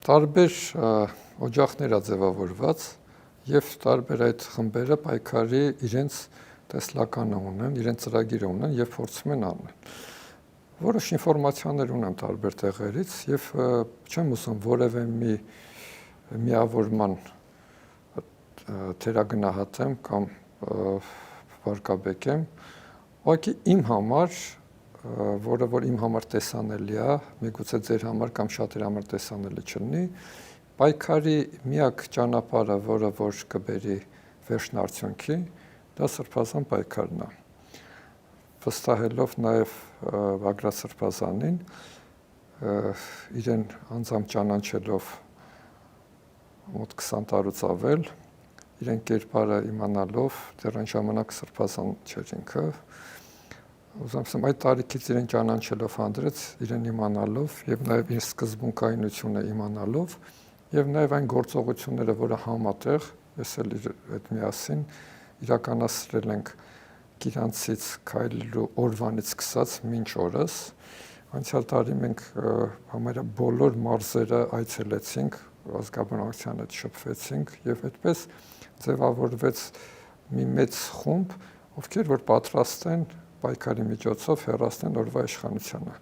տարբեր օջախներ ա ձևավորված եւ տարբեր այդ խմբերը պայքարի իրենց տեսլականը ունեն, իրենց ծրագիրը ունեն եւ փորձում են անել։ Որոշ ինֆորմացիաներ ունեմ տարբեր տեղերից եւ չեմ ուզում որևէ մի միավորման թերագնահատեմ կամ վարկաբեկեմ, ուղղակի իմ համար, որը որ իմ համար տեսանելի է, միգուցե ձեր համար կամ շատերի համար տեսանելի չլինի, պայքարի միակ ճանապարհը, որը որ կբերի վերջնարդյունքի, դա սրբազան պայքարն է։ Վստահելով նաև Բագրատ Սրբազանին, իրեն անձամբ ճանաչելով մոտ 20 տարուց ավել, իրեն կերպարը իմանալով, դեռ այն ժամանակ Սրբազան չէր ինքը, ուզում ասեմ, այդ տարիքից իրեն ճանաչելով հանդրեց, իրեն իմանալով եւ նաեւ իր սկզբունքայնությունը իմանալով եւ նաեւ այն գործողությունները, որը համատեղ, ես էլ իր հետ միասին իրականացրել ենք Գիրանցից քայլելու օրվանից սկսած մինչ օրս, անցյալ տարի մենք համարյա բոլոր մարզերը այցելեցինք, ազգաբնակության հետ շփվեցինք եւ այդպես ձևավորվեց մի մեծ խումբ, ովքեր որ պատրաստ են պայքարի միջոցով հեռացնել օրվա իշխանությունը։